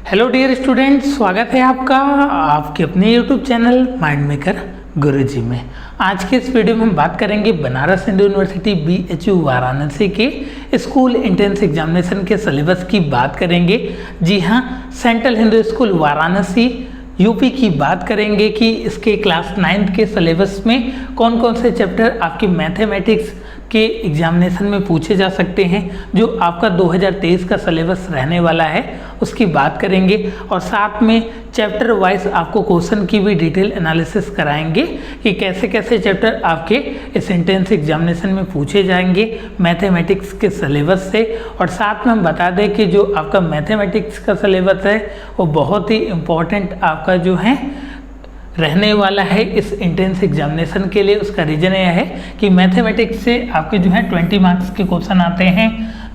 Hello dear students, स्वागत है आपका आपके अपने यूट्यूब चैनल माइंड मेकर गुरुजी में। आज के इस वीडियो में हम बात करेंगे बनारस हिंदू यूनिवर्सिटी BHU वाराणसी के स्कूल एंट्रेंस एग्जामिनेशन के सिलेबस की बात करेंगे। जी हाँ, central Hindu school Varanasi UP की बात करेंगे कि इसके क्लास 9th के सिलेबस में कौन कौन से चैप्टर आपकी मैथमेटिक्स के एग्जामिनेशन में पूछे जा सकते हैं, जो आपका 2023 का सिलेबस रहने वाला है उसकी बात करेंगे। और साथ में चैप्टर वाइज आपको क्वेश्चन की भी डिटेल एनालिसिस कराएंगे कि कैसे कैसे चैप्टर आपके इस एंट्रेंस एग्जामिनेशन में पूछे जाएंगे मैथमेटिक्स के सिलेबस से। और साथ में हम बता दें कि जो आपका मैथमेटिक्स का सिलेबस है वो बहुत ही इम्पोर्टेंट आपका जो है रहने वाला है इस एंट्रेंस एग्जामिनेशन के लिए। उसका रीज़न यह है कि मैथमेटिक्स से आपके जो है 20 मार्क्स के क्वेश्चन आते हैं,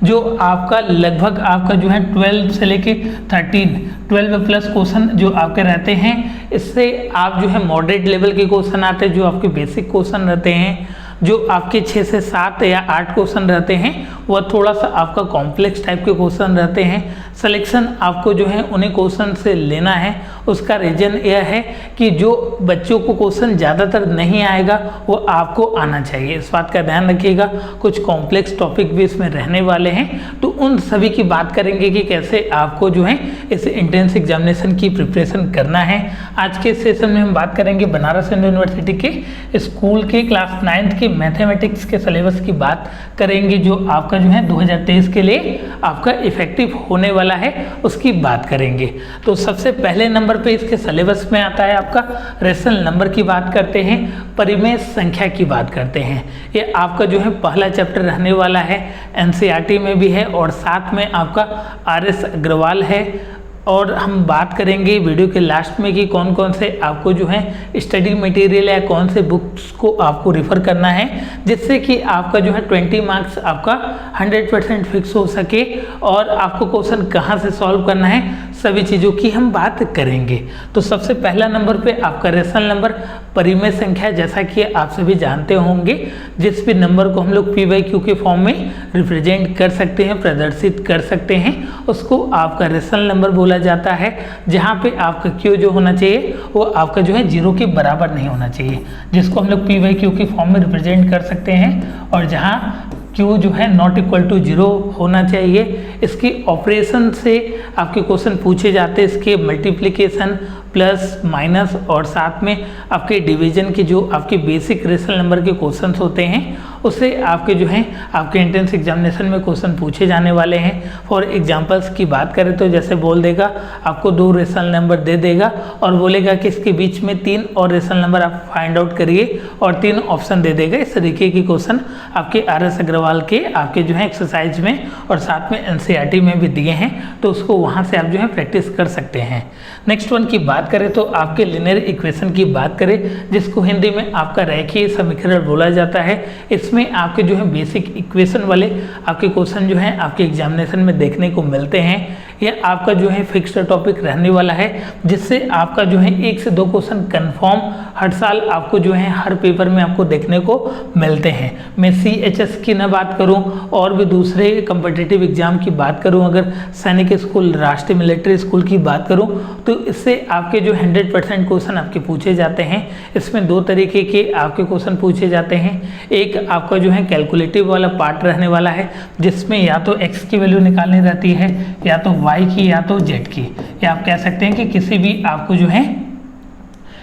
जो आपका लगभग आपका जो है 12 से लेके 12 प्लस क्वेश्चन जो आपके रहते हैं। इससे आप जो है मॉडरेट लेवल के क्वेश्चन आते हैं, जो आपके बेसिक क्वेश्चन रहते हैं। जो आपके 6 से 7 या 8 क्वेश्चन रहते हैं वह थोड़ा सा आपका कॉम्प्लेक्स टाइप के क्वेश्चन रहते हैं। सिलेक्शन आपको जो है उन्हीं क्वेश्चन से लेना है। उसका रीज़न यह है कि जो बच्चों को क्वेश्चन ज़्यादातर नहीं आएगा वो आपको आना चाहिए, इस बात का ध्यान रखिएगा। कुछ कॉम्प्लेक्स टॉपिक भी इसमें रहने वाले हैं, तो उन सभी की बात करेंगे कि कैसे आपको जो है इस एंट्रेंस एग्जामिनेशन की प्रिपरेशन करना है। आज के सेशन में हम बात करेंगे बनारस हिंदू यूनिवर्सिटी के स्कूल के क्लास 9th के मैथमेटिक्स के सिलेबस की बात करेंगे, जो आपका जो है 2023 के लिए आपका इफेक्टिव होने वाला है, उसकी बात करेंगे। तो सबसे पहले नंबर पे इसके सिलेबस में आता है आपका रेशनल नंबर की बात करते हैं, परिमेय संख्या की बात करते हैं। ये आपका जो है पहला चैप्टर रहने वाला है, NCERT में भी है और साथ में आपका RS अग्रवाल है। और हम बात करेंगे वीडियो के लास्ट में कि कौन कौन से आपको जो है स्टडी मटेरियल या कौन से बुक्स को आपको रिफ़र करना है, जिससे कि आपका जो है 20 मार्क्स आपका 100% फिक्स हो सके। और आपको क्वेश्चन कहाँ से सॉल्व करना है, सभी चीज़ों की हम बात करेंगे। तो सबसे पहला नंबर पे आपका रेशनल नंबर परिमेय संख्या, जैसा कि आप सभी जानते होंगे, जिस भी नंबर को हम लोग P/Q के फॉर्म में रिप्रेजेंट कर सकते हैं, प्रदर्शित कर सकते हैं, उसको आपका रेशनल नंबर बोला जाता है। जहाँ पे आपका Q जो होना चाहिए वो आपका जो है 0 के बराबर नहीं होना चाहिए, जिसको हम लोग P/Q के फॉर्म में रिप्रेजेंट कर सकते हैं। और जहाँ Q जो है नॉट इक्वल टू 0 होना चाहिए। इसकी ऑपरेशन से आपके क्वेश्चन पूछे जाते हैं, इसके मल्टीप्लिकेशन प्लस माइनस और साथ में आपके डिवीजन की जो आपके बेसिक रेशनल नंबर के क्वेश्चंस होते हैं, उससे आपके जो हैं आपके एंट्रेंस एग्जामिनेशन में क्वेश्चन पूछे जाने वाले हैं। फॉर एग्जांपल्स की बात करें तो जैसे बोल देगा आपको 2 रेशनल नंबर दे देगा और बोलेगा कि इसके बीच में 3 और रेशनल नंबर आप फाइंड आउट करिए और 3 ऑप्शन दे देगा। इस तरीके की क्वेश्चन आपके RS अग्रवाल के आपके जो है एक्सरसाइज में और साथ में NCERT में भी दिए हैं, तो उसको वहाँ से आप जो है प्रैक्टिस कर सकते हैं। नेक्स्ट वन की बात करें तो आपके लिनियर इक्वेशन की बात करें, जिसको हिंदी में आपका रेखीय समीकरण बोला जाता है। इसमें आपके जो है बेसिक इक्वेशन वाले आपके क्वेश्चन जो है आपके एग्जामिनेशन में देखने को मिलते हैं। यह आपका जो है फिक्स्ड टॉपिक रहने वाला है, जिससे आपका जो है 1 से 2 क्वेश्चन कंफर्म हर साल आपको जो है हर पेपर में आपको देखने को मिलते हैं। मैं CHS की ना बात करूं और भी दूसरे कम्पिटिटिव एग्जाम की बात करूं, अगर सैनिक स्कूल, राष्ट्रीय मिलिट्री स्कूल की बात करूं, तो इससे आपके जो 100% क्वेश्चन आपके पूछे जाते हैं। इसमें 2 तरीके के आपके क्वेश्चन पूछे जाते हैं। एक आपका जो है कैलकुलेटिव वाला पार्ट रहने वाला है, जिसमें या तो x की वैल्यू निकालनी रहती है, या तो y की, या तो z की, या आप कह सकते हैं कि किसी भी आपको जो है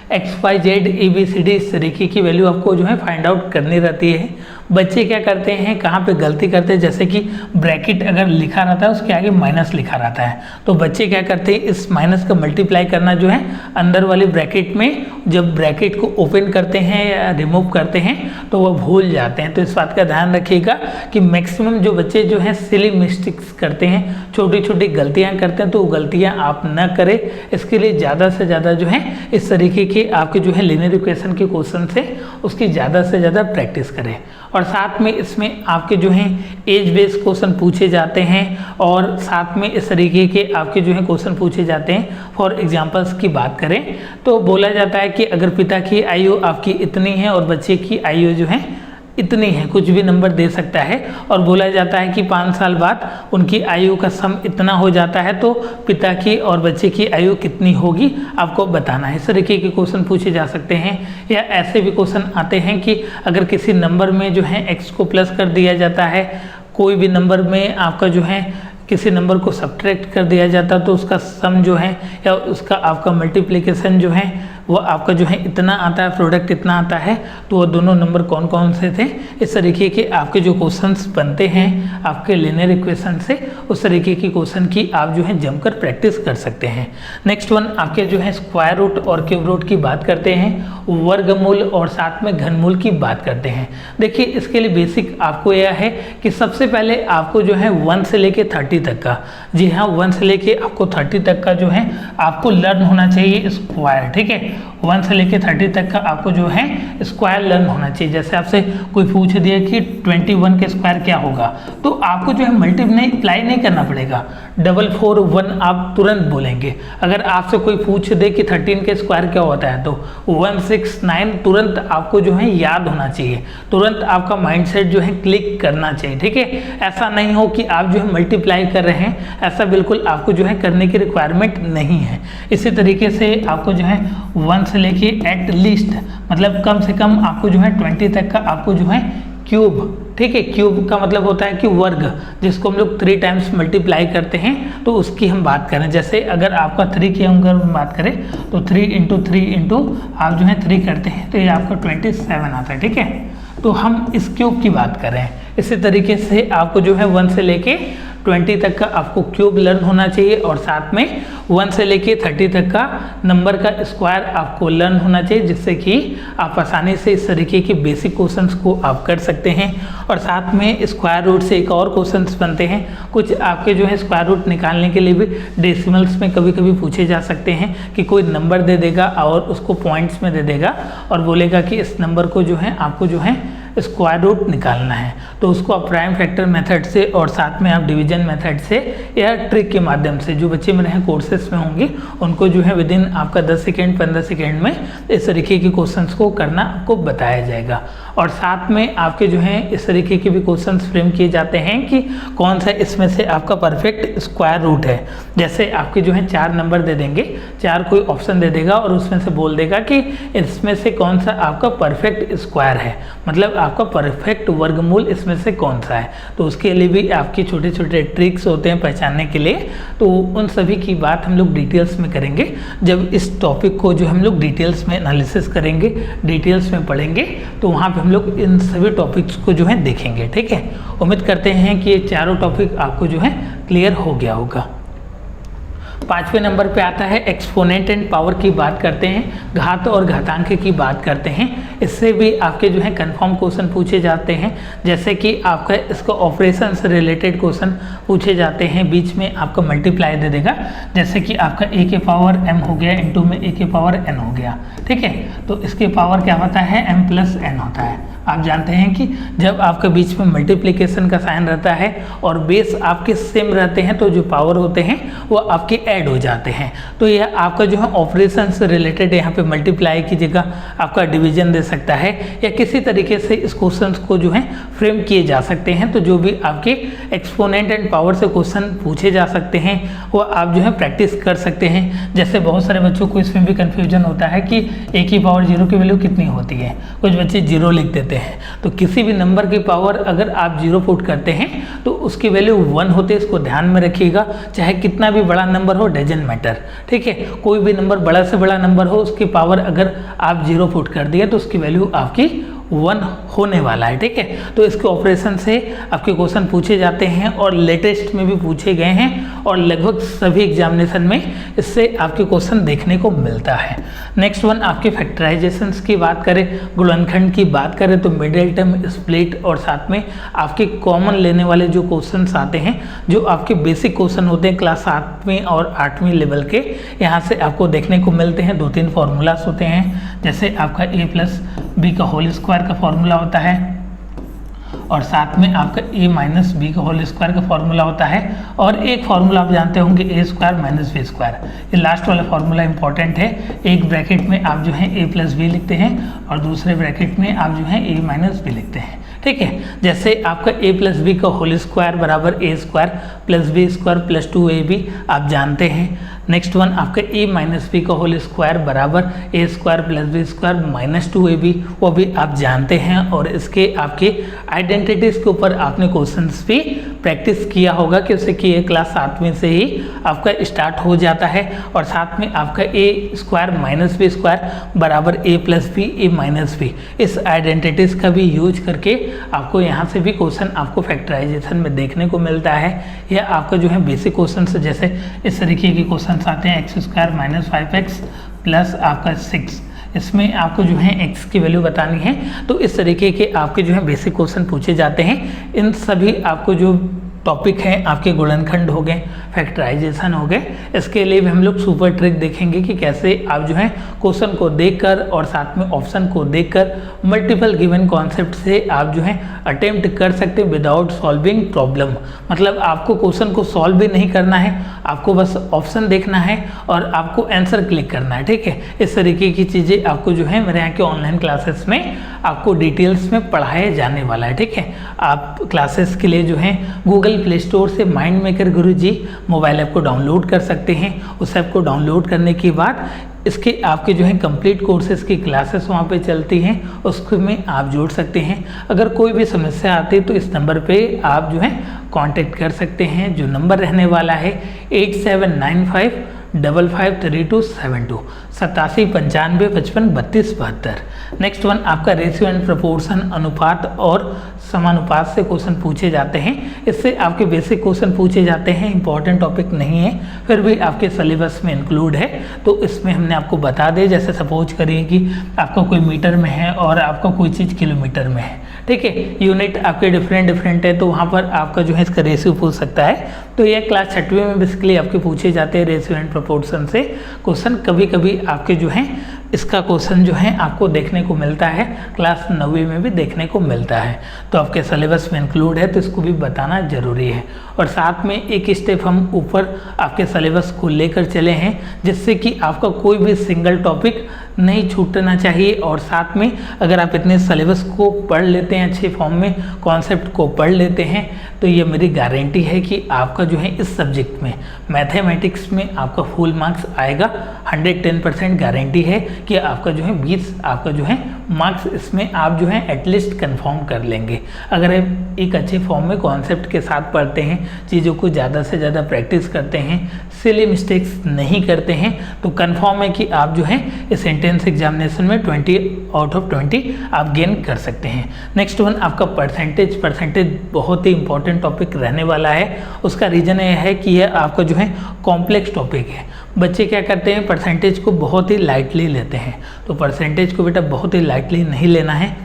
XYZ ABCD इस तरीके की वैल्यू आपको जो है फाइंड आउट करनी रहती है। बच्चे क्या करते हैं, कहाँ पे गलती करते हैं, जैसे कि ब्रैकेट अगर लिखा रहता है उसके आगे माइनस लिखा रहता है, तो बच्चे क्या करते हैं, इस माइनस का मल्टीप्लाई करना जो है अंदर वाले ब्रैकेट में, जब ब्रैकेट को ओपन करते हैं या रिमूव करते हैं तो वह भूल जाते हैं। तो इस बात का ध्यान रखिएगा कि मैक्सिमम जो बच्चे जो हैं सिली मिस्टेक्स करते हैं, छोटी छोटी गलतियाँ करते हैं, तो वो गलतियाँ आप न करें। इसके लिए ज़्यादा से ज़्यादा जो है इस तरीके के आपके जो है लिनियर इक्वेशन के क्वेश्चन से उसकी ज़्यादा से ज़्यादा प्रैक्टिस करें। और साथ में इसमें आपके जो हैं एज बेस्ड क्वेश्चन पूछे जाते हैं और साथ में इस तरीके के आपके जो है क्वेश्चन पूछे जाते हैं। फॉर एग्जांपल्स की बात करें तो बोला जाता है कि अगर पिता की आयु आपकी इतनी है और बच्चे की आयु जो है इतनी है, कुछ भी नंबर दे सकता है और बोला जाता है कि 5 साल बाद उनकी आयु का सम इतना हो जाता है, तो पिता की और बच्चे की आयु कितनी होगी आपको बताना है। इस तरीके के क्वेश्चन पूछे जा सकते हैं। या ऐसे भी क्वेश्चन आते हैं कि अगर किसी नंबर में जो है x को प्लस कर दिया जाता है, कोई भी नंबर में आपका जो है किसी नंबर को सब्ट्रैक्ट कर दिया जाता, तो उसका सम जो है या उसका आपका मल्टीप्लिकेशन जो है वो आपका जो है इतना आता है, प्रोडक्ट इतना आता है, तो वो दोनों नंबर कौन कौन से थे। इस तरीके के आपके जो क्वेश्चंस बनते हैं आपके लीनियर इक्वेशन से, उस तरीके की क्वेश्चन की आप जो है जमकर प्रैक्टिस कर सकते हैं। नेक्स्ट वन आपके जो है स्क्वायर रूट और क्यूब रूट की बात करते हैं, वर्गमूल और साथ में घनमूल की बात करते हैं। देखिए इसके लिए बेसिक आपको यह है कि सबसे पहले आपको जो है 1 से लेके 30 तक का, जी हाँ 1 से लेके आपको 30 तक का जो है आपको लर्न होना चाहिए स्क्वायर, ठीक है। 1 से लेके 30 तक का आपको जो है स्क्वायर लर्न होना चाहिए। जैसे आपसे कोई पूछ दिया कि 21 के स्क्वायर क्या होगा, तो आपको जो है मल्टीप्लाई नहीं करना पड़ेगा, 441 आप तुरंत बोलेंगे। अगर आपसे कोई पूछ दे कि 13 के स्क्वायर क्या होता है, तो 169 तुरंत आपको जो है याद होना चाहिए, तुरंत आपका माइंडसेट जो है क्लिक करना चाहिए, ठीक है। ऐसा नहीं हो कि आप जो है मल्टीप्लाई कर रहे हैं, ऐसा बिल्कुल आपको जो है करने की रिक्वायरमेंट नहीं है। इसी तरीके से आपको जो है 1 से लेके एट लीस्ट मतलब कम से कम आपको जो है 20 तक का आपको जो है क्यूब, ठीक है। क्यूब का मतलब होता है कि वर्ग, जिसको हम लोग 3 टाइम्स मल्टीप्लाई करते हैं, तो उसकी हम बात करें। जैसे अगर आपका 3 की अगर हम बात करें तो 3 इंटू 3 इंटू आप जो है 3 करते हैं, तो ये आपका 27 आता है, ठीक है। तो हम इस क्यूब की बात करें। इसी तरीके से आपको जो है 1 से लेके 20 तक का आपको क्यूब लर्न होना चाहिए और साथ में 1 से लेके 30 तक का नंबर का स्क्वायर आपको लर्न होना चाहिए, जिससे कि आप आसानी से इस तरीके के बेसिक क्वेश्चंस को आप कर सकते हैं। और साथ में स्क्वायर रूट से एक और क्वेश्चंस बनते हैं, कुछ आपके जो है स्क्वायर रूट निकालने के लिए भी डेसिमल्स में कभी कभी पूछे जा सकते हैं कि कोई नंबर दे देगा और उसको पॉइंट्स में दे देगा और बोलेगा कि इस नंबर को जो है आपको जो है स्क्वायर रूट निकालना है, तो उसको आप प्राइम फैक्टर मेथड से और साथ में आप डिवीजन मेथड से या ट्रिक के माध्यम से, जो बच्चे मेरे हैं कोर्सेस में होंगे उनको जो है विदिन आपका 10 सेकेंड 15 सेकेंड में इस तरीके के क्वेश्चंस को करना आपको बताया जाएगा। और साथ में आपके जो है इस तरीके के भी क्वेश्चंस फ्रेम किए जाते हैं कि कौन सा इसमें से आपका परफेक्ट स्क्वायर रूट है। जैसे आपके जो है 4 नंबर दे देंगे, 4 कोई ऑप्शन दे देगा और उसमें से बोल देगा कि इसमें से कौन सा आपका परफेक्ट स्क्वायर है, मतलब आपका परफेक्ट वर्गमूल इसमें से कौन सा है। तो उसके लिए भी आपके छोटे छोटे ट्रिक्स होते हैं पहचानने के लिए, तो उन सभी की बात हम लोग डिटेल्स में करेंगे। जब इस टॉपिक को जो हम लोग डिटेल्स में एनालिसिस करेंगे, डिटेल्स में पढ़ेंगे, तो वहाँ पे हम लोग इन सभी टॉपिक्स को जो है देखेंगे, ठीक है। उम्मीद करते हैं कि ये चारों टॉपिक आपको जो है क्लियर हो गया होगा। 5वें नंबर पे आता है एक्सपोनेंट एंड पावर की बात करते हैं, घात और घातांक की बात करते हैं। इससे भी आपके जो है कंफर्म क्वेश्चन पूछे जाते हैं, जैसे कि आपका इसको ऑपरेशन से रिलेटेड क्वेश्चन पूछे जाते हैं। बीच में आपका मल्टीप्लाई दे देगा, जैसे कि आपका a के पावर m हो गया इंटू में a के पावर n हो गया, ठीक है। तो इसके पावर क्या होता है, m प्लस n होता है। आप जानते हैं कि जब आपके बीच में मल्टीप्लिकेशन का साइन रहता है और बेस आपके सेम रहते हैं, तो जो पावर होते हैं वो आपके ऐड हो जाते हैं। तो यह आपका जो है ऑपरेशन से रिलेटेड, यहाँ पे मल्टीप्लाई की जगह आपका डिवीजन दे सकता है या किसी तरीके से इस क्वेश्चन को जो है फ्रेम किए जा सकते हैं। तो जो भी आपके एक्सपोनेंट एंड पावर से क्वेश्चन पूछे जा सकते हैं वो आप जो है प्रैक्टिस कर सकते हैं। जैसे बहुत सारे बच्चों को इसमें भी कन्फ्यूजन होता है कि a की पावर 0 की वैल्यू कितनी होती है, कुछ बच्चे 0 लिख देते हैं। तो किसी भी नंबर की पावर अगर आप 0 पुट करते हैं तो उसकी वैल्यू 1 होते है, इसको ध्यान में रखिएगा। चाहे कितना भी बड़ा नंबर हो, डजंट मैटर, ठीक है। कोई भी नंबर बड़ा से बड़ा नंबर हो, उसकी पावर अगर आप 0 पुट कर दिए तो उसकी वैल्यू आपकी 1 होने वाला है, ठीक है। तो इसके ऑपरेशन से आपके क्वेश्चन पूछे जाते हैं और लेटेस्ट में भी पूछे गए हैं और लगभग सभी एग्जामिनेशन में इससे आपके क्वेश्चन देखने को मिलता है। नेक्स्ट वन आपके फैक्टराइजेशंस की बात करें, गुणनखंड की बात करें, तो मिडिल टर्म, स्प्लिट और साथ में आपके कॉमन लेने वाले जो क्वेश्चंस आते हैं, जो आपके बेसिक क्वेश्चन होते हैं क्लास 7वीं और 8वीं लेवल के, यहाँ से आपको देखने को मिलते हैं। 2-3 फॉर्मूलाज होते हैं, जैसे आपका a प्लस बी का होल स्क्वायर का फॉर्मूला होता है और साथ में आपका a माइनस बी का होल स्क्वायर का फॉर्मूला होता है, और एक फार्मूला आप जानते होंगे a square minus b square. ये लास्ट वाला फार्मूला इंपॉर्टेंट है। एक ब्रैकेट में आप जो है a प्लस बी लिखते हैं और दूसरे ब्रैकेट में आप जो है a माइनस बी लिखते हैं, ठीक है। जैसे आपका a प्लस बी का होल स्क्वायर बराबर a square plus b square plus 2ab आप जानते हैं। नेक्स्ट वन आपका a माइनस बी का होल स्क्वायर बराबर a square plus b square minus 2ab, वो भी आप जानते हैं। और इसके आपके आइडेंटिटीज़ के ऊपर आपने क्वेश्चंस भी प्रैक्टिस किया होगा कि उससे कि ये क्लास 7वीं से ही आपका स्टार्ट हो जाता है। और साथ में आपका a square minus b square बराबर a plus b a minus b, इस आइडेंटिटीज़ का भी यूज करके आपको यहाँ से भी क्वेश्चन आपको फैक्टराइजेशन में देखने को मिलता है। यह आपका जो है बेसिक क्वेश्चन जैसे इस तरीके के क्वेश्चन आते हैं x square minus 5x plus आपका 6, इसमें आपको जो है x की वैल्यू बतानी है। तो इस तरीके के आपके जो है बेसिक क्वेश्चन पूछे जाते हैं। इन सभी आपको जो टॉपिक हैं आपके गुणनखंड हो गए, फैक्टराइजेशन हो गए, इसके लिए भी हम लोग सुपर ट्रिक देखेंगे कि कैसे आप जो है क्वेश्चन को देखकर और साथ में ऑप्शन को देखकर मल्टीपल गिवन कॉन्सेप्ट से आप जो है अटेम्प्ट कर सकते हैं विदाउट सॉल्विंग प्रॉब्लम। मतलब आपको क्वेश्चन को सॉल्व भी नहीं करना है, आपको बस ऑप्शन देखना है और आपको आंसर क्लिक करना है। ठीक है, इस तरीके की चीज़ें आपको जो है मेरे यहाँ के ऑनलाइन क्लासेस में आपको डिटेल्स में पढ़ाया जाने वाला है। ठीक है, आप क्लासेस के लिए जो है गूगल प्ले स्टोर से माइंड मेकर गुरुजी मोबाइल ऐप को डाउनलोड कर सकते हैं। उस ऐप को डाउनलोड करने के बाद इसके आपके जो है कंप्लीट कोर्सेज की क्लासेस वहाँ पे चलती हैं, उसमें आप जोड़ सकते हैं। अगर कोई भी समस्या आती है तो इस नंबर पे आप जो है कांटेक्ट कर सकते हैं, जो नंबर रहने वाला है 8795 553272 8795553272। नेक्स्ट वन आपका रेशियो एंड प्रोपोर्शन अनुपात और समानुपात से क्वेश्चन पूछे जाते हैं। इससे आपके बेसिक क्वेश्चन पूछे जाते हैं, इंपॉर्टेंट टॉपिक नहीं है फिर भी आपके सिलेबस में इंक्लूड है। तो इसमें हमने आपको बता दें, जैसे सपोज करिए कि आपका कोई मीटर में है और आपका कोई चीज़ किलोमीटर में है। ठीक है, यूनिट आपके डिफरेंट है, तो वहाँ पर आपका जो है इसका रेशियो पूछ सकता है। तो ये क्लास 6वीं में बेसिकली आपके पूछे जाते हैं रेशियो एंड प्रोपोर्शन से क्वेश्चन। कभी कभी आपके जो है इसका क्वेश्चन जो है आपको देखने को मिलता है, क्लास 9वीं में भी देखने को मिलता है। तो आपके सिलेबस में इंक्लूड है, तो इसको भी बताना जरूरी है। और साथ में एक स्टेप हम ऊपर आपके सिलेबस को लेकर चले हैं, जिससे कि आपका कोई भी सिंगल टॉपिक नहीं छूटना चाहिए। और साथ में अगर आप इतने सिलेबस को पढ़ लेते हैं, अच्छे फॉर्म में कॉन्सेप्ट को पढ़ लेते हैं, तो ये मेरी गारंटी है कि आपका जो है इस सब्जेक्ट में मैथमेटिक्स में आपका फुल मार्क्स आएगा। 110% गारंटी है कि आपका जो है 20 आपका जो है मार्क्स इसमें आप जो है एटलीस्ट कंफर्म कर लेंगे। अगर आप एक अच्छे फॉर्म में कॉन्सेप्ट के साथ पढ़ते हैं, चीज़ों को ज़्यादा से ज़्यादा प्रैक्टिस करते हैं, सिली मिस्टेक्स नहीं करते हैं, तो कंफर्म है कि आप जो है इस एंट्रेंस एग्जामिनेशन में 20 आउट ऑफ 20 आप गेन कर सकते हैं। नेक्स्ट वन आपका परसेंटेज बहुत ही इंपॉर्टेंट टॉपिक रहने वाला है। उसका रीज़न यह है कि यह आपका जो है कॉम्प्लेक्स टॉपिक है। बच्चे क्या करते हैं, परसेंटेज को बहुत ही लाइटली लेते हैं। तो परसेंटेज को बेटा बहुत ही लाइटली नहीं लेना है।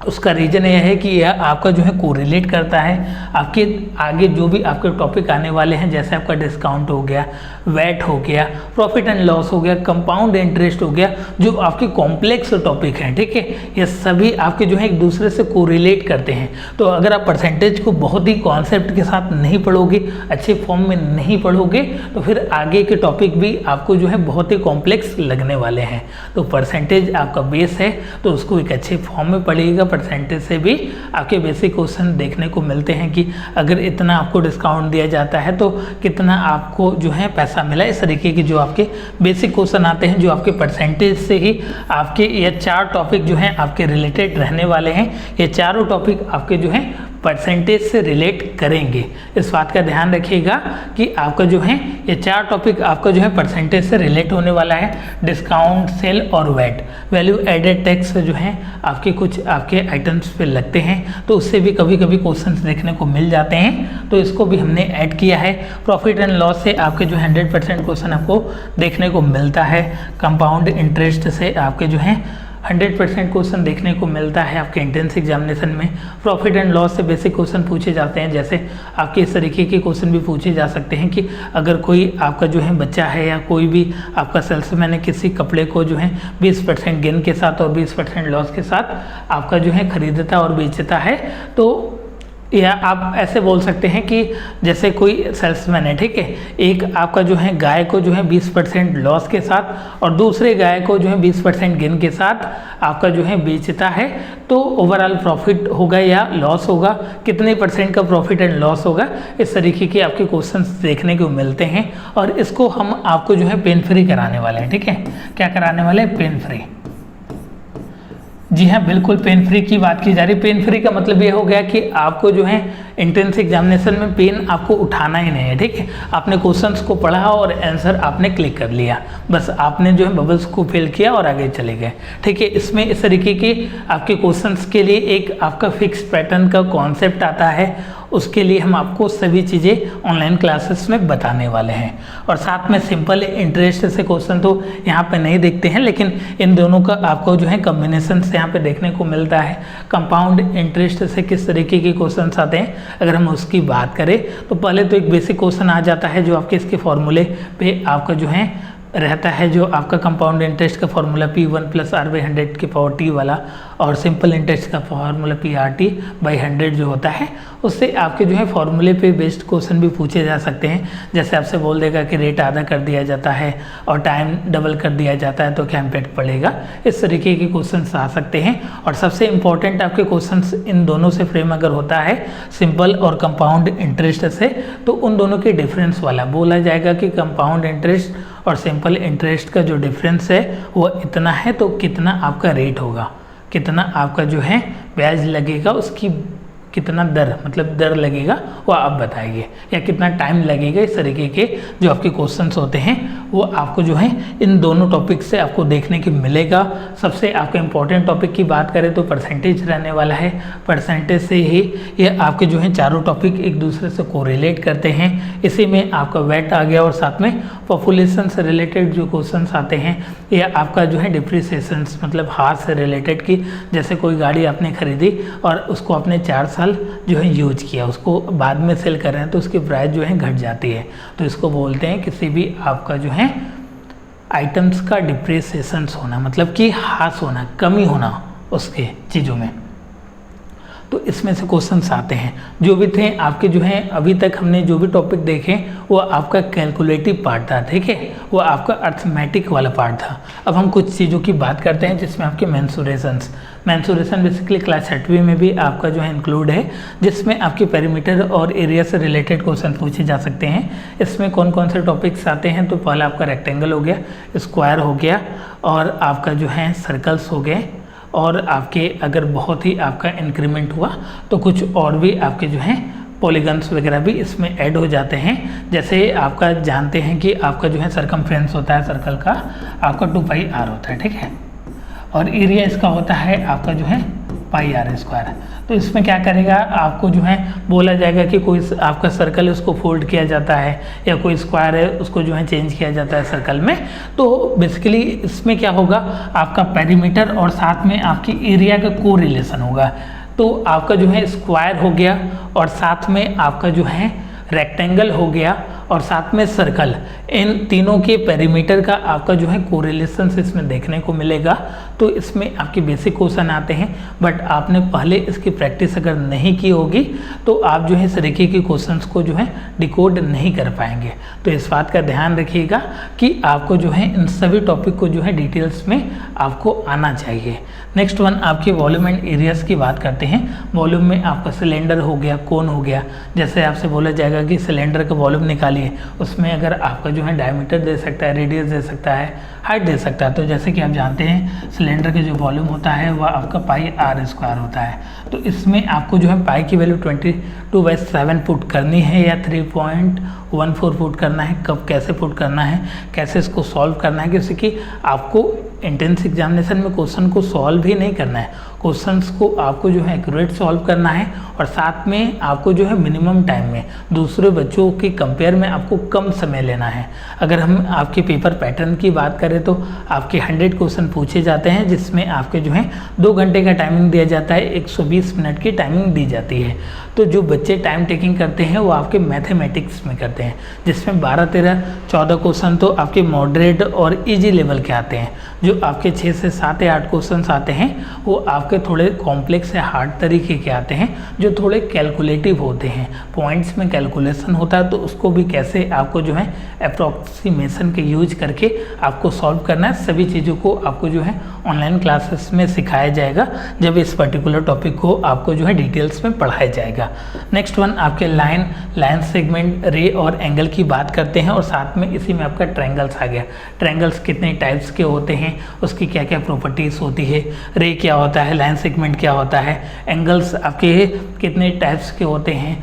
उसका रीज़न यह है कि यह आपका जो है कोरिलेट करता है आपके आगे जो भी आपके टॉपिक आने वाले हैं, जैसे आपका डिस्काउंट हो गया, वैट हो गया, प्रॉफिट एंड लॉस हो गया, कंपाउंड इंटरेस्ट हो गया, जो आपके कॉम्प्लेक्स टॉपिक हैं। ठीक है, ये सभी आपके जो है एक दूसरे से कोरिलेट करते हैं। तो अगर आप परसेंटेज को बहुत ही कॉन्सेप्ट के साथ नहीं पढ़ोगे, अच्छे फॉर्म में नहीं पढ़ोगे, तो फिर आगे के टॉपिक भी आपको जो है बहुत ही कॉम्प्लेक्स लगने वाले हैं। तो परसेंटेज आपका बेस है, तो उसको एक अच्छे फॉर्म में पढ़िएगा। परसेंटेज से भी आपके बेसिक क्वेश्चन देखने को मिलते हैं कि अगर इतना आपको डिस्काउंट दिया जाता है तो कितना आपको जो है पैसा मिला। इस तरीके के जो आपके बेसिक क्वेश्चन आते हैं, जो आपके परसेंटेज से ही आपके ये 4 टॉपिक जो हैं आपके रिलेटेड रहने वाले हैं। ये चारों टॉपिक आपके जो हैं परसेंटेज से रिलेट करेंगे। इस बात का ध्यान रखिएगा कि आपका जो है ये 4 टॉपिक आपका जो है परसेंटेज से रिलेट होने वाला है। डिस्काउंट, सेल और वैट, वैल्यू एडेड टैक्स जो है आपके कुछ आपके आइटम्स पे लगते हैं, तो उससे भी कभी कभी क्वेश्चंस देखने को मिल जाते हैं, तो इसको भी हमने ऐड किया है। प्रॉफिट एंड लॉस से आपके जो 100% क्वेश्चन आपको देखने को मिलता है। कंपाउंड इंटरेस्ट से आपके जो है 100% क्वेश्चन देखने को मिलता है आपके एंट्रेंस एग्जामिनेशन में। प्रॉफिट एंड लॉस से बेसिक क्वेश्चन पूछे जाते हैं, जैसे आपके इस तरीके के क्वेश्चन भी पूछे जा सकते हैं कि अगर कोई आपका जो है बच्चा है या कोई भी आपका सेल्समैन है, किसी कपड़े को जो है 20% गेन के साथ और 20% लॉस के साथ आपका जो है खरीदता और बेचता है, तो या आप ऐसे बोल सकते हैं कि जैसे कोई सेल्समैन है, ठीक है, एक आपका जो है गाय को जो है 20% लॉस के साथ और दूसरे गाय को जो है 20% गेन के साथ आपका जो है बेचता है, तो ओवरऑल प्रॉफिट होगा या लॉस होगा, कितने % का प्रॉफिट एंड लॉस होगा, इस तरीके के आपके क्वेश्चंस देखने को मिलते हैं। और इसको हम आपको जो है पेन फ्री कराने वाले हैं, ठीक है। क्या कराने वाले हैं? Pain free. जी हाँ, बिल्कुल पेन फ्री की बात की जा रही है। पेन फ्री का मतलब ये हो गया कि आपको जो है एंट्रेंस एग्जामिनेशन में पेन आपको उठाना ही नहीं है, ठीक है। आपने क्वेश्चंस को पढ़ा और आंसर आपने क्लिक कर लिया, बस आपने जो है बबल्स को फिल किया और आगे चले गए, ठीक है। इसमें इस तरीके के आपके क्वेश्चंस के लिए एक आपका फिक्स पैटर्न का कॉन्सेप्ट आता है, उसके लिए हम आपको सभी चीज़ें ऑनलाइन क्लासेस में बताने वाले हैं। और साथ में सिंपल इंटरेस्ट से क्वेश्चन तो यहाँ पे नहीं देखते हैं, लेकिन इन दोनों का आपको जो है कॉम्बिनेशन से यहाँ पे देखने को मिलता है। कंपाउंड इंटरेस्ट से किस तरीके के क्वेश्चन आते हैं, अगर हम उसकी बात करें तो पहले तो एक बेसिक क्वेश्चन आ जाता है जो आपके इसके फॉर्मूले पे आपका जो है रहता है, जो आपका कंपाउंड इंटरेस्ट का फॉर्मूला P1 + R/100 की पावर t वाला, और सिंपल इंटरेस्ट का फॉर्मूला PR/100 जो होता है, उससे आपके जो है फॉर्मूले पे बेस्ड क्वेश्चन भी पूछे जा सकते हैं। जैसे आपसे बोल देगा कि रेट आधा कर दिया जाता है और टाइम डबल कर दिया जाता है तो क्या इम्पैक्ट पड़ेगा, इस तरीके के क्वेश्चन आ सकते हैं। और सबसे इंपॉर्टेंट आपके क्वेश्चन इन दोनों से फ्रेम अगर होता है सिंपल और कंपाउंड इंटरेस्ट से, तो उन दोनों के डिफरेंस वाला बोला जाएगा कि कंपाउंड इंटरेस्ट और सिंपल इंटरेस्ट का जो डिफरेंस है वो इतना है, तो कितना आपका रेट होगा, कितना आपका जो है ब्याज लगेगा, उसकी कितना दर मतलब दर लगेगा वो आप बताइए, या कितना टाइम लगेगा। इस तरीके के जो आपके क्वेश्चंस होते हैं वो आपको जो है इन दोनों टॉपिक से आपको देखने को मिलेगा। सबसे आपका इम्पोर्टेंट टॉपिक की बात करें तो परसेंटेज रहने वाला है। परसेंटेज से ही ये आपके जो है चारों टॉपिक एक दूसरे से कोरिलेट करते हैं। इसी में आपका वेट आ गया और साथ में पॉपुलेशन से रिलेटेड जो क्वेश्चंस आते हैं, या आपका जो है डिप्रिसिएशंस मतलब हाथ से रिलेटेड की, जैसे कोई गाड़ी आपने खरीदी और उसको आपने 4 साल जो है यूज किया, उसको बाद में सेल कर रहे हैं तो उसकी प्राइस जो है घट जाती है, तो इसको बोलते हैं किसी भी आपका जो है आइटम्स का डिप्रिसिएशंस होना, मतलब कि हास होना, कमी होना उसके चीज़ों में। तो इसमें से क्वेश्चंस आते हैं जो भी थे आपके जो है अभी तक हमने जो भी टॉपिक देखे वो आपका कैलकुलेटिव पार्ट था, ठीक है, वो आपका अर्थमेटिक वाला पार्ट था। अब हम कुछ चीज़ों की बात करते हैं जिसमें आपके मैंसुरेशन बेसिकली क्लास 8वीं में भी आपका जो है इंक्लूड है, जिसमें आपके पेरीमीटर और एरिया से रिलेटेड क्वेश्चन पूछे जा सकते हैं। इसमें कौन कौन से टॉपिक्स आते हैं, तो पहला आपका रेक्टेंगल हो गया, स्क्वायर हो गया, और आपका जो है सर्कल्स हो गए, और आपके अगर बहुत ही आपका इंक्रीमेंट हुआ तो कुछ और भी आपके जो हैं पॉलीगन्स वगैरह भी इसमें ऐड हो जाते हैं। जैसे आपका जानते हैं कि आपका जो है सरकमफ्रेंस होता है सर्कल का, आपका 2πr होता है, ठीक है, और एरिया इसका होता है आपका जो है πr²। तो इसमें क्या करेगा, आपको जो है बोला जाएगा कि कोई आपका सर्कल है उसको फोल्ड किया जाता है, या कोई स्क्वायर है उसको जो है चेंज किया जाता है सर्कल में। तो बेसिकली इसमें क्या होगा, आपका पेरीमीटर और साथ में आपकी एरिया का कोरिलेशन होगा। तो आपका जो है स्क्वायर हो गया और साथ में आपका जो है रेक्टेंगल हो गया और साथ में सर्कल, इन तीनों के पेरीमीटर का आपका जो है कोरिलेशन से इसमें देखने को मिलेगा। तो इसमें आपके बेसिक क्वेश्चन आते हैं, बट आपने पहले इसकी प्रैक्टिस अगर नहीं की होगी तो आप जो है इस तरीके के क्वेश्चंस को जो है डिकोड नहीं कर पाएंगे। तो इस बात का ध्यान रखिएगा कि आपको जो है इन सभी टॉपिक को जो है डिटेल्स में आपको आना चाहिए। नेक्स्ट वन आपके वॉल्यूम एंड एरियाज की बात करते हैं। वॉल्यूम में आपका सिलेंडर हो गया, कोन हो गया। जैसे आपसे बोला जाएगा कि सिलेंडर का वॉल्यूम निकालिए, उसमें अगर आपका जो है डायमीटर दे सकता है, रेडियस दे सकता है, हाइट दे सकता है। तो जैसे कि आप जानते हैं सिलेंडर का जो वॉल्यूम होता है वह आपका πr² होता है। तो इसमें आपको जो है पाई की वैल्यू 22/7 पुट करनी है या 3.14 पुट करना है। कब कैसे पुट करना है, कैसे इसको सॉल्व करना है, जैसे कि आपको एंट्रेंस एग्जामिनेशन में क्वेश्चन को सॉल्व ही नहीं करना है, क्वेश्चंस को आपको जो है एक्यूरेट सॉल्व करना है, और साथ में आपको जो है मिनिमम टाइम में दूसरे बच्चों के कंपेयर में आपको कम समय लेना है। अगर हम आपके पेपर पैटर्न की बात करें तो आपके 100 क्वेश्चन पूछे जाते हैं, जिसमें आपके जो है 2 घंटे का टाइमिंग दिया जाता है, 120 मिनट की टाइमिंग दी जाती है। तो जो बच्चे टाइम टेकिंग करते हैं वो आपके मैथमेटिक्स में करते हैं, जिसमें 12, 13, 14 क्वेश्चन तो आपके मॉडरेट और ईजी लेवल के आते हैं। जो आपके 6 से 7 या 8 क्वेश्चन आते हैं वो आप आपके थोड़े कॉम्प्लेक्स या हार्ड तरीके के आते हैं जो थोड़े कैलकुलेटिव होते हैं, पॉइंट्स में कैलकुलेशन होता है, तो उसको भी कैसे आपको जो है अप्रॉक्सीमेशन के यूज करके आपको सॉल्व करना है, सभी चीज़ों को आपको जो है ऑनलाइन क्लासेस में सिखाया जाएगा जब इस पर्टिकुलर टॉपिक को आपको जो है डिटेल्स में पढ़ाया जाएगा। नेक्स्ट वन आपके लाइन सेगमेंट, रे और एंगल की बात करते हैं और साथ में इसी में आपका ट्रायंगल्स आ गया। ट्रायंगल्स कितने टाइप्स के होते हैं, उसकी क्या क्या प्रॉपर्टीज़ होती है, रे क्या होता है, लाइन सेगमेंट क्या होता है, एंगल्स आपके कितने टाइप्स के होते हैं,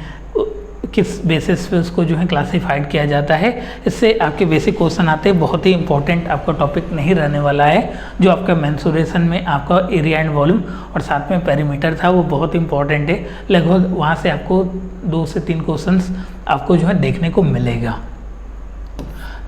किस बेसिस पे उसको जो है क्लासिफाइड किया जाता है। इससे आपके बेसिक क्वेश्चन आते हैं, बहुत ही इंपॉर्टेंट आपका टॉपिक नहीं रहने वाला है। जो आपका मेंसुरेशन में आपका एरिया एंड वॉल्यूम और साथ में पेरीमीटर था वो बहुत इंपॉर्टेंट है, लगभग वहाँ से आपको 2 से 3 क्वेश्चंस आपको जो है देखने को मिलेगा।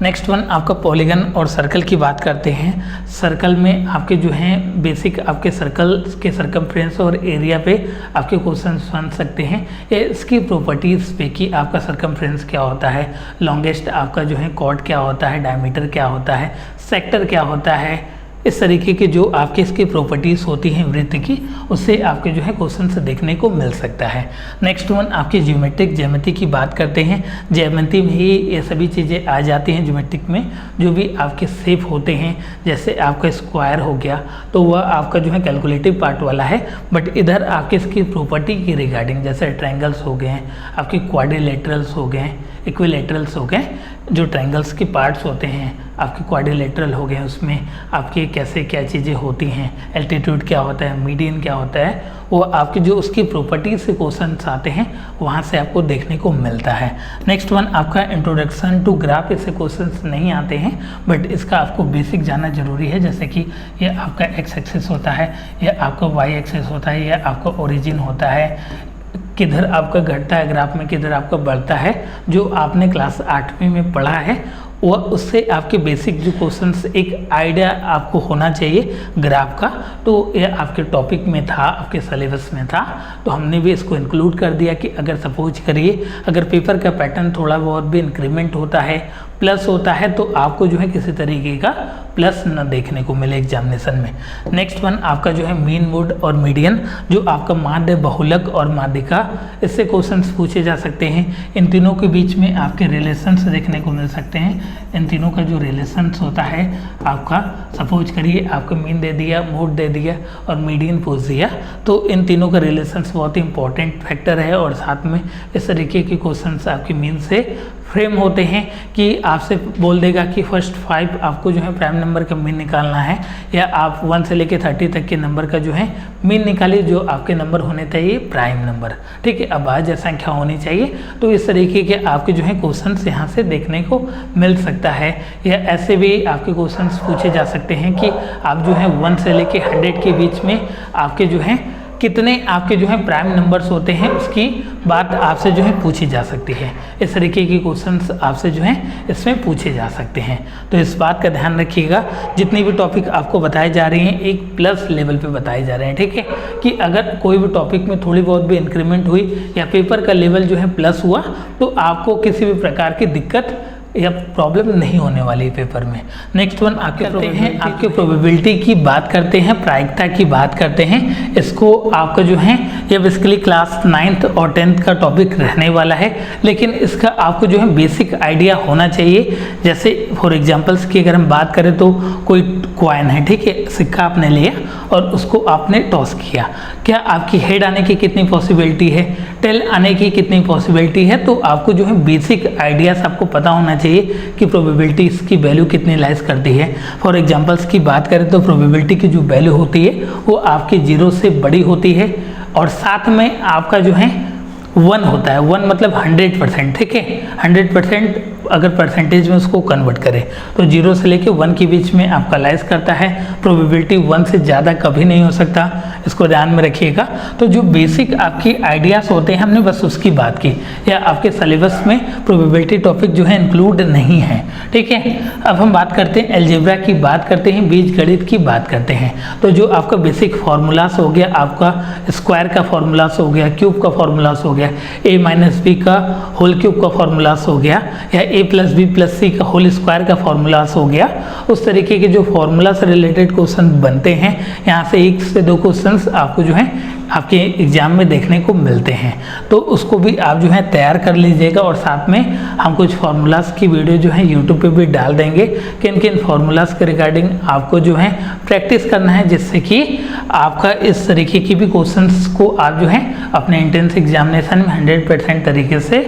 नेक्स्ट वन आपका पॉलीगन और सर्कल की बात करते हैं। सर्कल में आपके जो हैं बेसिक आपके सर्कल के सरकमफ्रेंस और एरिया पे आपके क्वेश्चन बन सकते हैं, या इसकी प्रॉपर्टीज़ पे कि आपका सरकमफ्रेंस क्या होता है, लॉन्गेस्ट आपका जो है कॉर्ड क्या होता है, डायमीटर क्या होता है, सेक्टर क्या होता है, इस तरीके के जो आपके इसकी प्रॉपर्टीज़ होती हैं वृत्त की, उससे आपके जो है क्वेश्चन से देखने को मिल सकता है। नेक्स्ट वन आपकी ज्योमेट्री की बात करते हैं। ज्योमेट्री में ही ये सभी चीज़ें आ जाती हैं। ज्योमेट्रिक में जो भी आपके शेप होते हैं, जैसे आपका स्क्वायर हो गया तो वह आपका जो है कैलकुलेटिव पार्ट वाला है, बट इधर आपके इसकी प्रॉपर्टी की रिगार्डिंग जैसे ट्रायंगल्स हो गए हैं, आपके क्वाड्रिलेटरल्स हो गए, इक्विलेटरल्स हो गए, जो ट्रायंगल्स के पार्ट्स होते हैं आपके क्वाड्रिलेटरल हो गए, उसमें आपके कैसे क्या चीज़ें होती हैं, एल्टीट्यूड क्या होता है, मीडियन क्या होता है, वो आपकी जो उसकी प्रॉपर्टीज से क्वेश्चन आते हैं वहाँ से आपको देखने को मिलता है। नेक्स्ट वन आपका इंट्रोडक्शन टू ग्राफ, इससे क्वेश्चंस नहीं आते हैं बट इसका आपको बेसिक जानना जरूरी है, जैसे कि ये आपका एक्स एक्सिस होता है, या आपका वाई एक्सिस होता है, या आपका ओरिजिन होता है, किधर आपका घटता है ग्राफ में, किधर आपका बढ़ता है, जो आपने क्लास 8वीं में पढ़ा है वह, उससे आपके बेसिक जो क्वेश्चंस एक आइडिया आपको होना चाहिए ग्राफ का। तो यह आपके टॉपिक में था, आपके सिलेबस में था, तो हमने भी इसको इंक्लूड कर दिया कि अगर सपोज करिए अगर पेपर का पैटर्न थोड़ा बहुत भी इंक्रीमेंट होता है, प्लस होता है, तो आपको जो है किसी तरीके का प्लस न देखने को मिले एग्जामिनेशन में। नेक्स्ट वन आपका जो है मीन, मोड और मीडियन, जो आपका माध्य, बहुलक और माध्यिका, इससे क्वेश्चंस पूछे जा सकते हैं। इन तीनों के बीच में आपके रिलेशंस देखने को मिल सकते हैं। इन तीनों का जो रिलेशंस होता है आपका, सपोज करिए आपका मीन दे दिया, मोड दे दिया और मीडियन पूछ दिया, तो इन तीनों का रिलेशंस बहुत ही इंपॉर्टेंट फैक्टर है। और साथ में इस तरीके के क्वेश्चंस आपके मीन से फ्रेम होते हैं कि आपसे बोल देगा कि फर्स्ट 5 आपको जो है प्राइम नंबर का मीन निकालना है, या आप 1 से लेकर 30 तक के नंबर का जो है मीन निकालिए, जो आपके नंबर होने चाहिए प्राइम नंबर, ठीक है, अभाज्य संख्या होनी चाहिए। तो इस तरीके के आपके जो है क्वेश्चंस यहाँ से देखने को मिल सकता है। या ऐसे भी आपके क्वेश्चंस पूछे जा सकते हैं कि आप जो है 1 से लेकर 100 के बीच में आपके जो है कितने आपके जो है प्राइम नंबर्स होते हैं, उसकी बात आपसे जो है पूछी जा सकती है। इस तरीके के क्वेश्चंस आपसे जो है इसमें पूछे जा सकते हैं। तो इस बात का ध्यान रखिएगा, जितनी भी टॉपिक आपको बताए जा रही हैं एक प्लस लेवल पे बताए जा रहे हैं, ठीक है, कि अगर कोई भी टॉपिक में थोड़ी बहुत भी इंक्रीमेंट हुई या पेपर का लेवल जो है प्लस हुआ, तो आपको किसी भी प्रकार की दिक्कत या प्रॉब्लम नहीं होने वाली पेपर में। नेक्स्ट वन आपके प्रोबेबिलिटी की बात करते हैं, प्रायिकता की बात करते हैं। इसको आपका जो है ये बेसिकली क्लास 9th और 10th का टॉपिक रहने वाला है, लेकिन इसका आपको जो है बेसिक आइडिया होना चाहिए। जैसे फॉर एग्जांपल्स की अगर हम बात करें तो कोई कॉइन है, ठीक है, सिक्का आपने लिया और उसको आपने टॉस किया, क्या आपकी हेड आने की कितनी पॉसिबिलिटी है, टेल आने की कितनी पॉसिबिलिटी है, तो आपको जो है बेसिक आइडियाज आपको पता होना चाहिए कि प्रोबेबिलिटीज की वैल्यू कितनी लाइज करती है। फॉर एग्जांपल्स की बात करें तो प्रोबेबिलिटी की जो वैल्यू होती है वो आपकी 0 से बड़ी होती है, और साथ में आपका जो है 1 होता है। 1 मतलब 100%, ठीक है, 100% अगर परसेंटेज में उसको कन्वर्ट करें तो 0 से लेके 1 के बीच में आपका लाइज करता है। प्रोबेबिलिटी 1 से ज़्यादा कभी नहीं हो सकता, इसको ध्यान में रखिएगा। तो जो बेसिक आपकी आइडियाज़ होते हैं हमने बस उसकी बात की, या आपके सिलेबस में प्रोबेबिलिटी टॉपिक जो है इंक्लूड नहीं है, ठीक है। अब हम बात करते हैं अलजेब्रा की बात करते हैं, बीजगणित की बात करते हैं। तो जो आपका बेसिक फार्मूलास हो गया, आपका स्क्वायर का फार्मूलास हो गया, क्यूब का फार्मूलास हो गया, गया, a माइनस बी का होल क्यूब का फॉर्मूलास हो गया, या a प्लस बी प्लस सी का होल स्क्वायर का फॉर्मूलास हो गया। उस तरीके के जो फॉर्मूला से रिलेटेड क्वेश्चन बनते हैं, यहाँ से 1 से 2 क्वेश्चंस आपको जो है आपके एग्जाम में देखने को मिलते हैं, तो उसको भी आप जो है तैयार कर लीजिएगा। और साथ में हम कुछ फार्मूलाज की वीडियो जो है यूट्यूब पे भी डाल देंगे, किन किन फार्मूलाज के रिगार्डिंग आपको जो है प्रैक्टिस करना है, जिससे कि आपका इस तरीके की भी क्वेश्चंस को आप जो है अपने एंट्रेंस एग्जामिनेशन में 100% तरीके से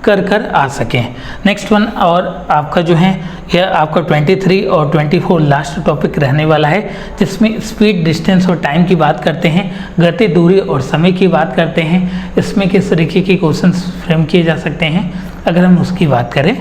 कर आ सकें। नेक्स्ट वन और आपका जो है यह आपका 23 और 24 लास्ट टॉपिक रहने वाला है, जिसमें स्पीड, डिस्टेंस और टाइम की बात करते हैं, गति, दूरी और समय की बात करते हैं। इसमें किस तरीके के क्वेश्चंस फ्रेम किए जा सकते हैं अगर हम उसकी बात करें,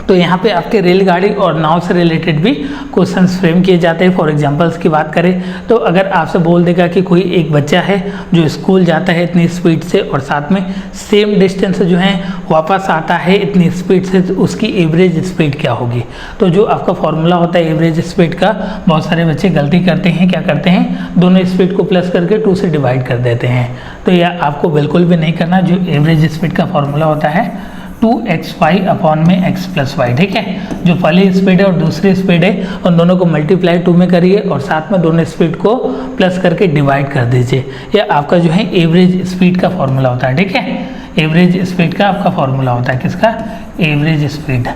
तो यहाँ पे आपके रेलगाड़ी और नाव से रिलेटेड भी क्वेश्चंस फ्रेम किए जाते हैं। फॉर एग्जांपल्स की बात करें तो अगर आपसे बोल देगा कि कोई एक बच्चा है जो स्कूल जाता है इतनी स्पीड से और साथ में सेम डिस्टेंस जो है वापस आता है इतनी स्पीड से, तो उसकी एवरेज स्पीड क्या होगी। तो जो आपका फॉर्मूला होता है एवरेज स्पीड का, बहुत सारे बच्चे गलती करते हैं, क्या करते हैं, दोनों स्पीड को प्लस करके 2 से डिवाइड कर देते हैं। तो यह आपको बिल्कुल भी नहीं करना। जो एवरेज स्पीड का फॉर्मूला होता है 2xy अपॉन में x प्लस वाई, ठीक है। जो पहली स्पीड है और दूसरी स्पीड है उन दोनों को मल्टीप्लाई 2 में करिए और साथ में दोनों स्पीड को प्लस करके डिवाइड कर दीजिए। यह आपका जो है एवरेज स्पीड का फॉर्मूला होता है, ठीक है। एवरेज स्पीड का आपका फॉर्मूला होता है, किसका, एवरेज स्पीड।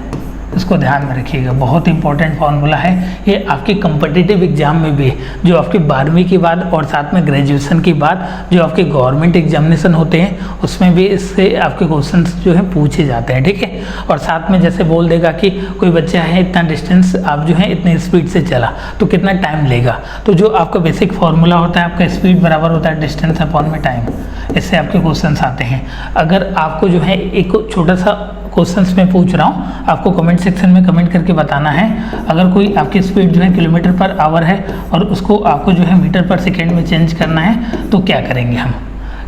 इसको ध्यान में रखिएगा, बहुत इंपॉर्टेंट फार्मूला है ये। आपके कम्पिटिटिव एग्जाम में भी, जो आपकी 12वीं के बाद और साथ में ग्रेजुएशन के बाद जो आपके गवर्नमेंट एग्जामिनेशन होते हैं उसमें भी इससे आपके क्वेश्चंस जो है पूछे जाते हैं, ठीक है। और साथ में जैसे बोल देगा कि कोई बच्चा है इतना डिस्टेंस आप जो है इतनी स्पीड से चला तो कितना टाइम लेगा, तो जो आपका बेसिक फार्मूला होता है आपका स्पीड बराबर होता है डिस्टेंस अपॉन में टाइम। इससे आपके क्वेश्चंस आते हैं। अगर आपको जो है एक छोटा सा क्वेश्चंस में पूछ रहा हूँ, आपको कमेंट सेक्शन में कमेंट करके बताना है। अगर कोई आपकी स्पीड जो है किलोमीटर पर आवर है और उसको आपको जो है मीटर पर सेकेंड में चेंज करना है तो क्या करेंगे हम।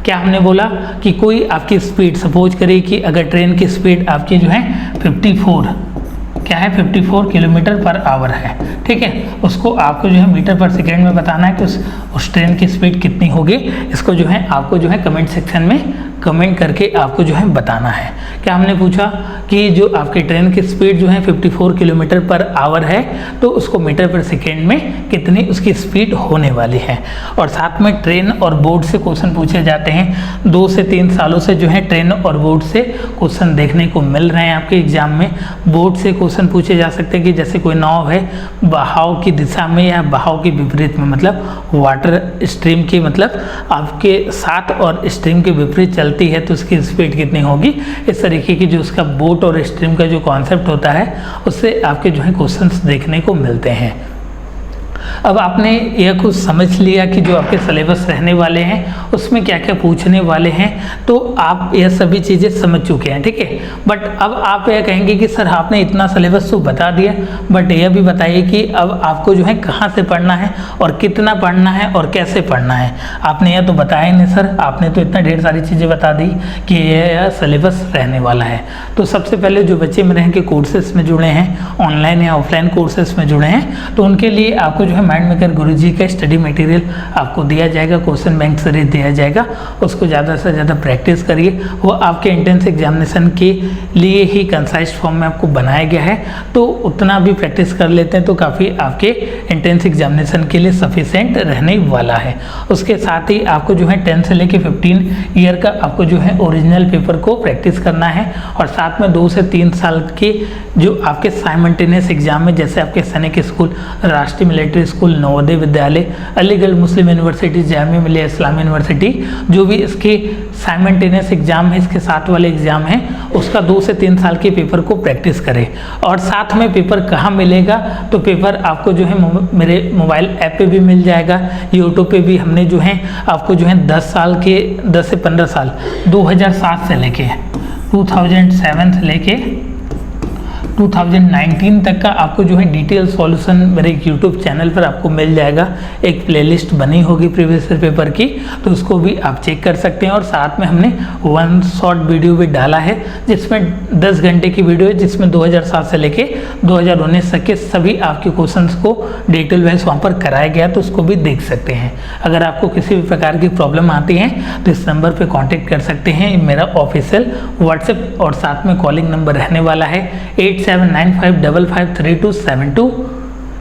क्या हमने बोला कि कोई आपकी स्पीड, सपोज करिए कि अगर ट्रेन की स्पीड आपकी जो है 54 किलोमीटर पर आवर है, ठीक है। उसको आपको जो है मीटर पर सेकेंड में बताना है कि उस ट्रेन की स्पीड कितनी होगी। इसको जो है आपको जो है कमेंट सेक्शन में कमेंट करके आपको जो है बताना है। क्या हमने पूछा कि जो आपकी ट्रेन की स्पीड जो है 54 किलोमीटर पर आवर है तो उसको मीटर पर सेकेंड में कितनी उसकी स्पीड होने वाली है। और साथ में ट्रेन और बोर्ड से क्वेश्चन पूछे जाते हैं। 2 से 3 सालों से जो है ट्रेन और बोर्ड से क्वेश्चन देखने को मिल रहे हैं आपके एग्जाम में। बोर्ड से क्वेश्चन पूछे जा सकते हैं कि जैसे कोई नाव है बहाव की दिशा में या बहाव के विपरीत में, मतलब वाटर स्ट्रीम के मतलब आपके साथ और स्ट्रीम के विपरीत चलती है तो उसकी स्पीड कितनी होगी। इस तरीके की जो उसका बोट और स्ट्रीम का जो कॉन्सेप्ट होता है उससे आपके जो है क्वेश्चंस देखने को मिलते हैं। अब आपने यह कुछ समझ लिया कि जो आपके सिलेबस रहने वाले हैं उसमें क्या क्या पूछने वाले हैं, तो आप यह सभी चीज़ें समझ चुके हैं, ठीक है। बट अब आप यह कहेंगे कि सर आपने इतना सिलेबस तो बता दिया, बट यह भी बताइए कि अब आपको जो है कहाँ से पढ़ना है और कितना पढ़ना है और कैसे पढ़ना है। आपने यह तो बताया ही नहीं सर, आपने तो इतना ढेर सारी चीज़ें बता दी कि यह सिलेबस रहने वाला है। तो सबसे पहले जो बच्चे मेरे हैं कि कोर्सेस में जुड़े हैं, ऑनलाइन या ऑफलाइन कोर्सेस में जुड़े हैं, तो उनके लिए आपको जो है माइंड मेकर गुरुजी का स्टडी मटेरियल आपको दिया जाएगा, क्वेश्चन बैंक सीरीज दिया जाएगा। उसको ज़्यादा से ज़्यादा प्रैक्टिस करिए। वो आपके एंट्रेंस एग्जामिनेशन के लिए ही कंसाइज फॉर्म में आपको बनाया गया है, तो उतना भी प्रैक्टिस कर लेते हैं तो काफ़ी आपके एंट्रेंस एग्जामिनेशन के लिए सफिशेंट रहने वाला है। उसके साथ ही आपको जो है 10 से लेकर 15 ईयर का आपको जो है ओरिजिनल पेपर को प्रैक्टिस करना है। और साथ में 2 से 3 साल के जो आपके साइमल्टेनियस एग्जाम में, जैसे आपके सैनिक स्कूल, राष्ट्रीय मिलिट्री स्कूल, नवोदय विद्यालय, अलीगढ़ मुस्लिम यूनिवर्सिटी, जामिया मिलिया इस्लामी यूनिवर्सिटी, जो भी इसके साइमल्टेनियस एग्जाम है, इसके साथ वाले एग्जाम है, उसका 2 से 3 साल के पेपर को प्रैक्टिस करें। और साथ में पेपर कहाँ मिलेगा, तो पेपर आपको जो है मेरे मोबाइल ऐप पे भी मिल जाएगा, यूट्यूब पे भी हमने जो है आपको जो है 10 से 15 साल 2007 से लेके 2007 से लेके 2019 तक का आपको जो है डिटेल सॉल्यूशन मेरे यूट्यूब चैनल पर आपको मिल जाएगा। एक प्लेलिस्ट बनी होगी प्रीवियस ईयर पेपर की, तो उसको भी आप चेक कर सकते हैं। और साथ में हमने वन शॉर्ट वीडियो भी डाला है जिसमें 10 घंटे की वीडियो है, जिसमें 2007 से लेके 2019 तक के सभी आपके क्वेश्चंस को डिटेल वाइज वहाँ पर कराया गया, तो उसको भी देख सकते हैं। अगर आपको किसी भी प्रकार की प्रॉब्लम आती है तो इस नंबर पर कॉन्टेक्ट कर सकते हैं। मेरा ऑफिशियल व्हाट्सएप और साथ में कॉलिंग नंबर रहने वाला है 8795553272।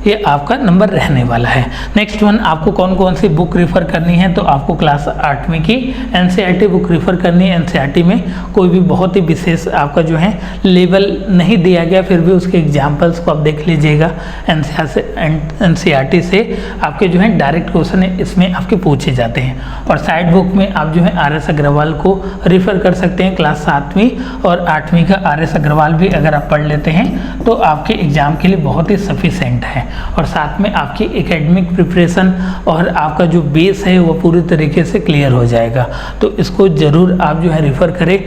ये आपका नंबर रहने वाला है। नेक्स्ट वन, आपको कौन कौन सी बुक रेफर करनी है, तो आपको क्लास 8वीं की एनसीईआरटी बुक रेफर करनी है। एनसीईआरटी में कोई भी बहुत ही विशेष आपका जो है लेवल नहीं दिया गया, फिर भी उसके एग्जाम्पल्स को आप देख लीजिएगा। एनसीईआरटी से आपके जो है डायरेक्ट क्वेश्चन इसमें आपके पूछे जाते हैं। और साइड बुक में आप जो है RS अग्रवाल को रेफर कर सकते हैं। क्लास 7वीं और 8वीं का RS अग्रवाल भी अगर आप पढ़ लेते हैं तो आपके एग्जाम के लिए बहुत ही सफिशेंट है। और साथ में आपकी एकेडमिक प्रिपरेशन और आपका जो बेस है वो पूरी तरीके से क्लियर हो जाएगा। तो इसको ज़रूर आप जो है रेफ़र करें।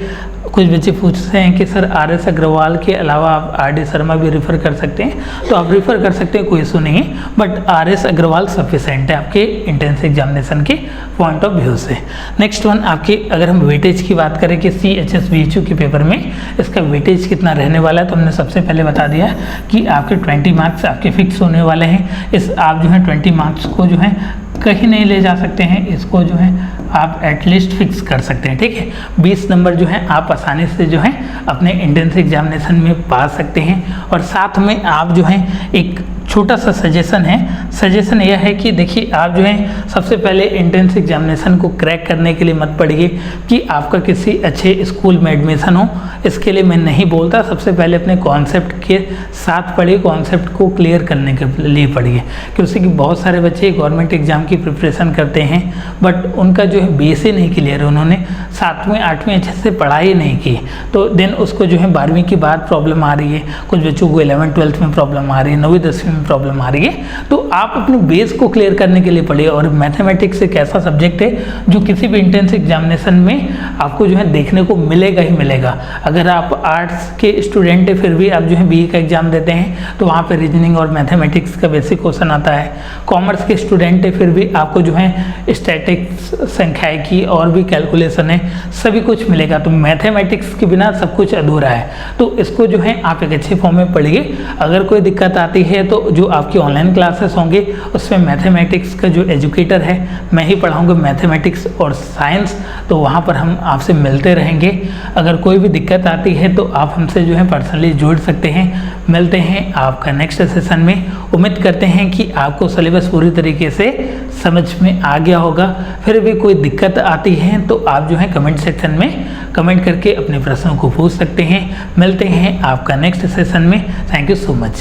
कुछ बच्चे पूछते हैं कि सर RS अग्रवाल के अलावा आप RD शर्मा भी रेफ़र कर सकते हैं, तो आप रेफ़र कर सकते हैं, कोई इशू नहीं है। बट RS अग्रवाल सफिशेंट है आपके इंट्रेंस एग्जामिनेशन के पॉइंट ऑफ व्यू से। नेक्स्ट वन, आपकी अगर हम वेटेज की बात करें कि CHS BHU के पेपर में इसका वेटेज कितना रहने वाला है, तो हमने सबसे पहले बता दिया कि आपके 20 मार्क्स आपके फिक्स होने वाले हैं। इस आप जो है 20 मार्क्स को जो है कहीं नहीं ले जा सकते हैं, इसको जो है आप एटलीस्ट फिक्स कर सकते हैं, ठीक है। 20 नंबर जो है आप आसानी से जो है अपने एंट्रेंस एग्जामिनेशन में पा सकते हैं। और साथ में आप जो है एक छोटा सा सजेशन है, सजेशन यह है कि देखिए आप जो है सबसे पहले एंट्रेंस एग्जामिनेशन को क्रैक करने के लिए मत पढ़िए कि आपका किसी अच्छे स्कूल में एडमिशन हो, इसके लिए मैं नहीं बोलता। सबसे पहले अपने कॉन्सेप्ट के साथ पढ़िए, कॉन्सेप्ट को क्लियर करने के लिए पढ़िए, क्योंकि बहुत सारे बच्चे गवर्नमेंट एग्जाम की प्रिपरेशन करते हैं बट उनका जो है बेस ही नहीं क्लियर है, उन्होंने 7वीं 8वीं अच्छे से पढ़ाई नहीं की, तो देन उसको जो है 12वीं के बाद प्रॉब्लम आ रही है। कुछ बच्चों को 11th 12th में प्रॉब्लम आ रही है, 9वीं 10वीं में प्रॉब्लम आ रही है। तो आप अपने बेस को क्लियर करने के लिए पढ़िए। और मैथमेटिक्स एक ऐसा सब्जेक्ट है जो किसी भी इंट्रेंस एग्जामिनेशन में आपको जो है देखने को मिलेगा ही मिलेगा। अगर आप आर्ट्स के स्टूडेंट है फिर भी आप जो है BE का एग्जाम देते हैं तो वहाँ पे रीजनिंग और मैथमेटिक्स का बेसिक क्वेश्चन आता है। कॉमर्स के स्टूडेंट है फिर भी आपको जो है स्टैटिक्स, संख्यायिकी और भी कैलकुलेशन है, सभी कुछ मिलेगा। तो मैथमेटिक्स के बिना सब कुछ अधूरा है। तो इसको जो है आप एक अच्छे फॉर्म में पढ़िए। अगर कोई दिक्कत आती है तो जो आपकी ऑनलाइन क्लासेस होंगे उसमें मैथमेटिक्स का जो एजुकेटर है मैं ही पढ़ाऊंगा, मैथमेटिक्स और साइंस, तो वहाँ पर हम आपसे मिलते रहेंगे। अगर कोई भी दिक्कत आती है तो आप हमसे जो है पर्सनली जुड़ सकते हैं। मिलते हैं आपका नेक्स्ट सेशन में। उम्मीद करते हैं कि आपको सिलेबस पूरी तरीके से समझ में आ गया होगा। फिर भी कोई दिक्कत आती है तो आप जो है कमेंट सेक्शन में कमेंट करके अपने प्रश्नों को पूछ सकते हैं। मिलते हैं आपका नेक्स्ट सेशन में। Thank you so much.